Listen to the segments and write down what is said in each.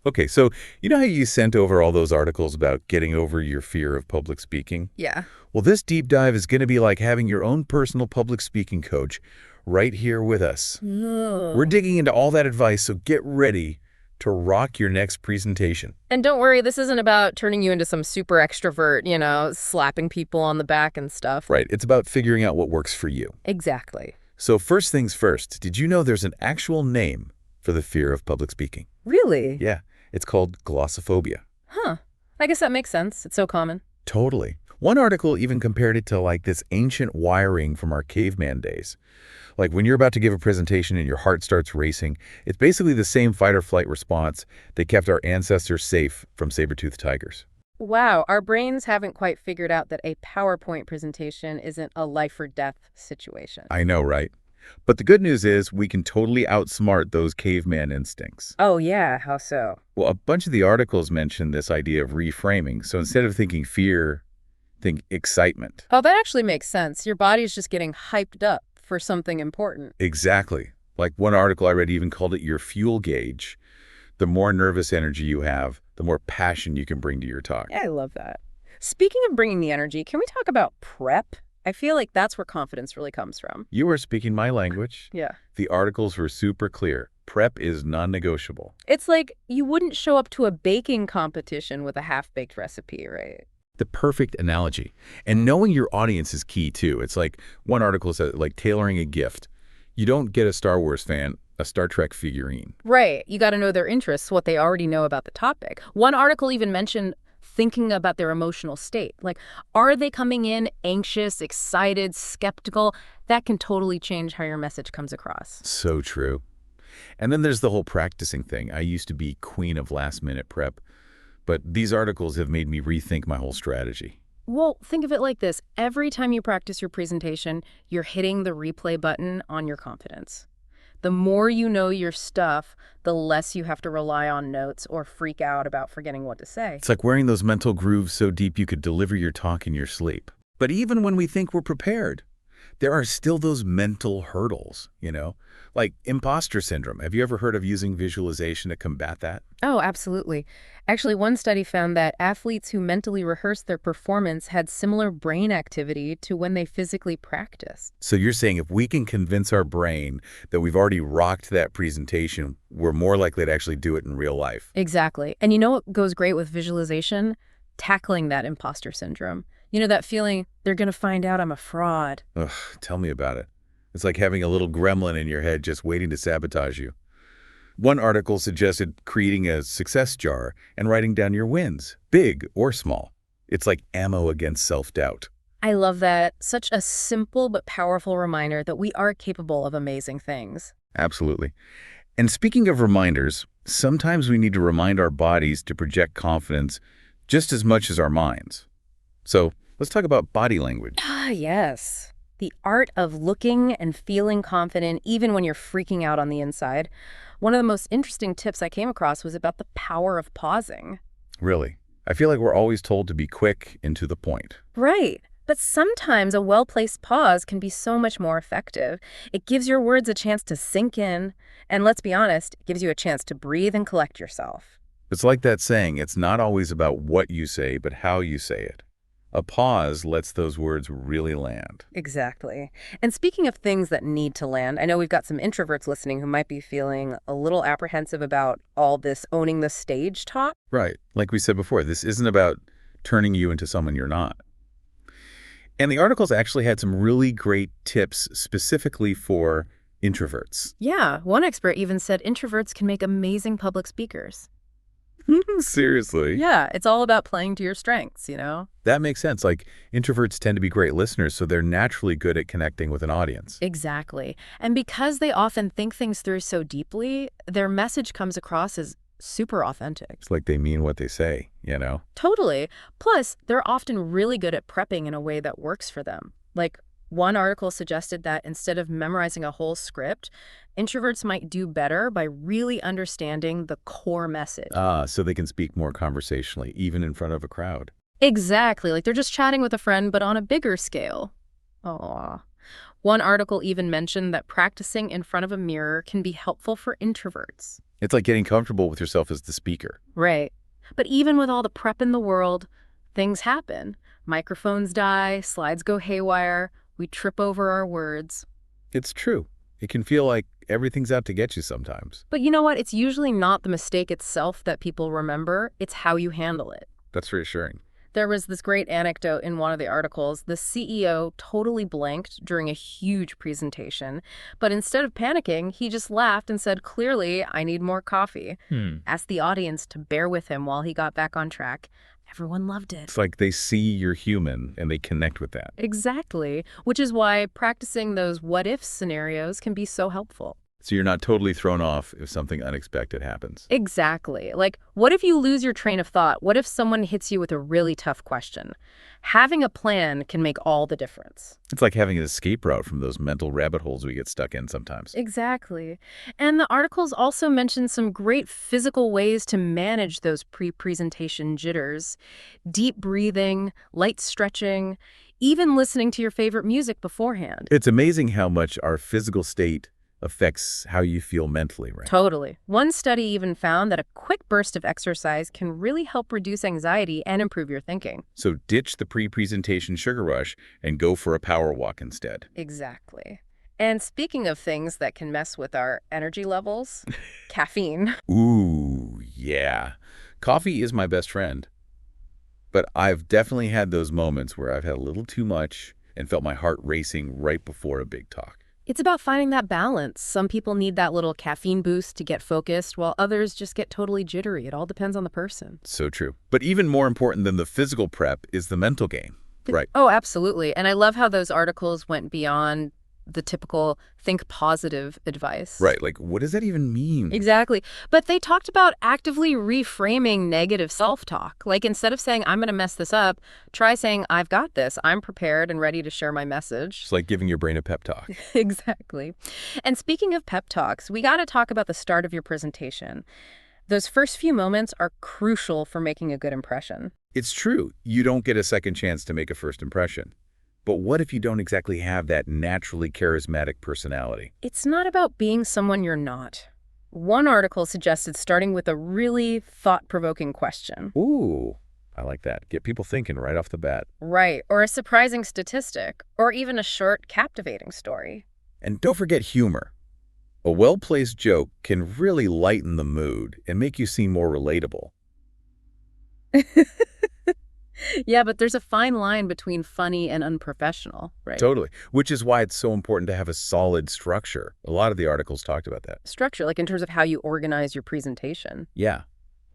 Okay, so you know how you sent over all those articles about getting over your fear of public speaking? Yeah. Well, this deep dive is going to be like having your own personal public speaking coach right here with us. We're Ugh. digging into all that advice, so get ready to rock your next presentation. And don't worry, this isn't about turning you into some super extrovert, slapping people on the back and stuff. Right, it's about figuring out what works for you. Exactly. So first things first, did you know there's an actual name for the fear of public speaking? Really? Yeah, it's called glossophobia. Huh. I guess that makes sense. It's so common. Totally. One article even compared it to like this ancient wiring from our caveman days. Like when you're about to give a presentation and your heart starts racing, it's basically the same fight or flight response that kept our ancestors safe from saber-toothed tigers. Wow, our brains haven't quite figured out that a PowerPoint presentation isn't a life or death situation. I know, right? But the good news is we can totally outsmart those caveman instincts. Oh, yeah, how so? Well, a bunch of the articles mention this idea of reframing. So instead of thinking fear, think excitement. Oh, that actually makes sense. Your body's just getting hyped up for something important. Exactly. Like one article I read even called it your fuel gauge. The more nervous energy you have, the more passion you can bring to your talk. Yeah, I love that. Speaking of bringing the energy, can we talk about prep? I feel like that's where confidence really comes from. You are speaking my language. Yeah. The articles were super clear. Prep is non-negotiable. It's like you wouldn't show up to a baking competition with a half-baked recipe, right? The perfect analogy. And knowing your audience is key too. It's like one article said, like tailoring a gift. You don't get a Star Wars fan a Star Trek figurine. Right. You got to know their interests, what they already know about the topic. One article even mentioned thinking about their emotional state. Like, are they coming in anxious, excited, skeptical? That can totally change how your message comes across. So true. And then there's the whole practicing thing. I used to be queen of last-minute prep, but these articles have made me rethink my whole strategy. Well, think of it like this. Every time you practice your presentation, you're hitting the replay button on your confidence. The more you know your stuff, the less you have to rely on notes or freak out about forgetting what to say. It's like wearing those mental grooves so deep you could deliver your talk in your sleep. But even when we think we're prepared, there are still those mental hurdles, like imposter syndrome. Have you ever heard of using visualization to combat that? Oh, absolutely. Actually, one study found that athletes who mentally rehearsed their performance had similar brain activity to when they physically practiced. So you're saying if we can convince our brain that we've already rocked that presentation, we're more likely to actually do it in real life. Exactly. And you know what goes great with visualization? Tackling that imposter syndrome. You know, that feeling, they're going to find out I'm a fraud. Ugh, tell me about it. It's like having a little gremlin in your head just waiting to sabotage you. One article suggested creating a success jar and writing down your wins, big or small. It's like ammo against self-doubt. I love that. Such a simple but powerful reminder that we are capable of amazing things. Absolutely. And speaking of reminders, sometimes we need to remind our bodies to project confidence just as much as our minds. So let's talk about body language. Ah, yes. The art of looking and feeling confident even when you're freaking out on the inside. One of the most interesting tips I came across was about the power of pausing. Really? I feel like we're always told to be quick and to the point. Right. But sometimes a well-placed pause can be so much more effective. It gives your words a chance to sink in, and let's be honest, it gives you a chance to breathe and collect yourself. It's like that saying, it's not always about what you say, but how you say it. A pause lets those words really land. Exactly. And speaking of things that need to land, I know we've got some introverts listening who might be feeling a little apprehensive about all this owning the stage talk. Right. Like we said before, this isn't about turning you into someone you're not. And the articles actually had some really great tips specifically for introverts. Yeah, one expert even said introverts can make amazing public speakers. Seriously? Yeah, it's all about playing to your strengths, That makes sense. Like introverts tend to be great listeners, so they're naturally good at connecting with an audience. Exactly. And because they often think things through so deeply, their message comes across as super authentic. It's like they mean what they say. Totally. Plus, they're often really good at prepping in a way that works for them. Like, one article suggested that instead of memorizing a whole script, introverts might do better by really understanding the core message. So they can speak more conversationally, even in front of a crowd. Exactly. Like they're just chatting with a friend, but on a bigger scale. Aw. One article even mentioned that practicing in front of a mirror can be helpful for introverts. It's like getting comfortable with yourself as the speaker. Right. But even with all the prep in the world, things happen. Microphones die, slides go haywire, we trip over our words. It's true. It can feel like everything's out to get you sometimes. But you know what? It's usually not the mistake itself that people remember, it's how you handle it. That's reassuring. There was this great anecdote in one of the articles. The CEO totally blanked during a huge presentation, but instead of panicking, he just laughed and said, "Clearly, I need more coffee." Asked the audience to bear with him while he got back on track. Everyone loved it. It's like they see you're human and they connect with that. Exactly, which is why practicing those what-if scenarios can be so helpful. So you're not totally thrown off if something unexpected happens. Exactly. Like, what if you lose your train of thought? What if someone hits you with a really tough question? Having a plan can make all the difference. It's like having an escape route from those mental rabbit holes we get stuck in sometimes. Exactly. And the articles also mention some great physical ways to manage those pre-presentation jitters. Deep breathing, light stretching, even listening to your favorite music beforehand. It's amazing how much our physical state affects how you feel mentally, right? Totally. One study even found that a quick burst of exercise can really help reduce anxiety and improve your thinking. So ditch the pre-presentation sugar rush and go for a power walk instead. Exactly. And speaking of things that can mess with our energy levels, caffeine. Ooh, yeah. Coffee is my best friend. But I've definitely had those moments where I've had a little too much and felt my heart racing right before a big talk. It's about finding that balance. Some people need that little caffeine boost to get focused, while others just get totally jittery. It all depends on the person. So true. But even more important than the physical prep is the mental game. Right. Oh, absolutely. And I love how those articles went beyond the typical think positive advice. Right. Like, what does that even mean? Exactly. But they talked about actively reframing negative self-talk. Like, instead of saying, "I'm going to mess this up," try saying, "I've got this. I'm prepared and ready to share my message." It's like giving your brain a pep talk. Exactly. And speaking of pep talks, we got to talk about the start of your presentation. Those first few moments are crucial for making a good impression. It's true. You don't get a second chance to make a first impression. But what if you don't exactly have that naturally charismatic personality? It's not about being someone you're not. One article suggested starting with a really thought-provoking question. Ooh, I like that. Get people thinking right off the bat. Right, or a surprising statistic, or even a short, captivating story. And don't forget humor. A well-placed joke can really lighten the mood and make you seem more relatable. Yeah, but there's a fine line between funny and unprofessional, right? Totally. Which is why it's so important to have a solid structure. A lot of the articles talked about that. Structure, like in terms of how you organize your presentation. Yeah.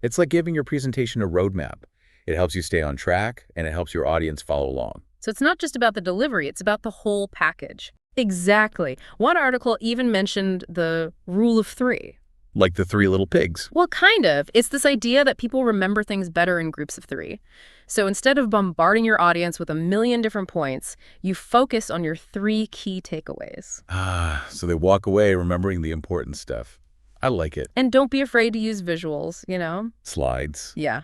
It's like giving your presentation a roadmap. It helps you stay on track, and it helps your audience follow along. So it's not just about the delivery, it's about the whole package. Exactly. One article even mentioned the rule of three. Like the three little pigs. Well, kind of. It's this idea that people remember things better in groups of three. So instead of bombarding your audience with a million different points, you focus on your three key takeaways. So they walk away remembering the important stuff. I like it. And don't be afraid to use visuals, you know? Slides. Yeah.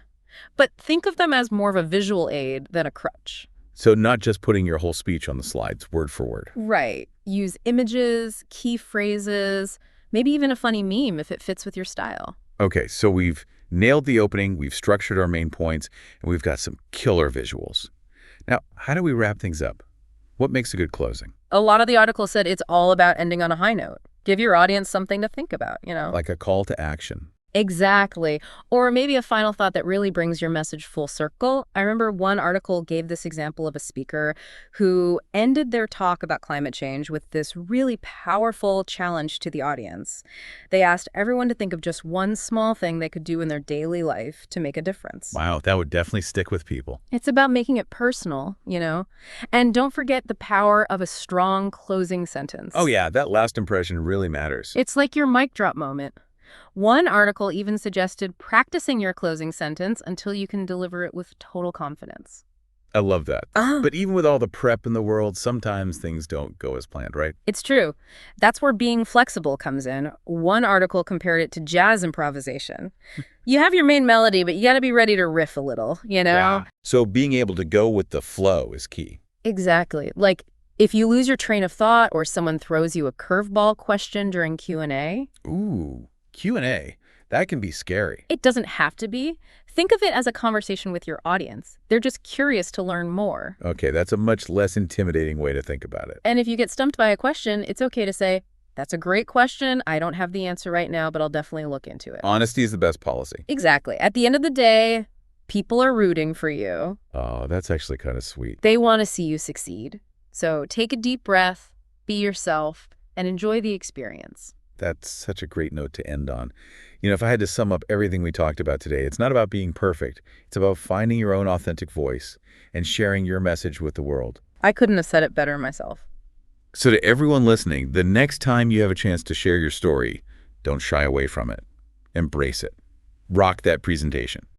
But think of them as more of a visual aid than a crutch. So not just putting your whole speech on the slides, word for word. Right. Use images, key phrases, maybe even a funny meme if it fits with your style. Okay, so we've nailed the opening, we've structured our main points, and we've got some killer visuals. Now, how do we wrap things up? What makes a good closing? A lot of the article said it's all about ending on a high note. Give your audience something to think about, you know? Like a call to action. Exactly. Or maybe a final thought that really brings your message full circle. I remember one article gave this example of a speaker who ended their talk about climate change with this really powerful challenge to the audience. They asked everyone to think of just one small thing they could do in their daily life to make a difference. Wow, that would definitely stick with people. It's about making it personal, you know? And don't forget the power of a strong closing sentence. Oh yeah, that last impression really matters. It's like your mic drop moment. One article even suggested practicing your closing sentence until you can deliver it with total confidence. I love that. But even with all the prep in the world, sometimes things don't go as planned, right? It's true. That's where being flexible comes in. One article compared it to jazz improvisation. You have your main melody, but you got to be ready to riff a little, you know? Yeah. So being able to go with the flow is key. Exactly. Like, if you lose your train of thought or someone throws you a curveball question during Q&A. Ooh, Q&A. That can be scary. It doesn't have to be. Think of it as a conversation with your audience. They're just curious to learn more. Okay, that's a much less intimidating way to think about it. And if you get stumped by a question, it's okay to say, "That's a great question. I don't have the answer right now, but I'll definitely look into it." Honesty is the best policy. Exactly. At the end of the day, people are rooting for you. Oh, that's actually kind of sweet. They want to see you succeed. So take a deep breath, be yourself, and enjoy the experience. That's such a great note to end on. If I had to sum up everything we talked about today, it's not about being perfect. It's about finding your own authentic voice and sharing your message with the world. I couldn't have said it better myself. So to everyone listening, the next time you have a chance to share your story, don't shy away from it. Embrace it. Rock that presentation.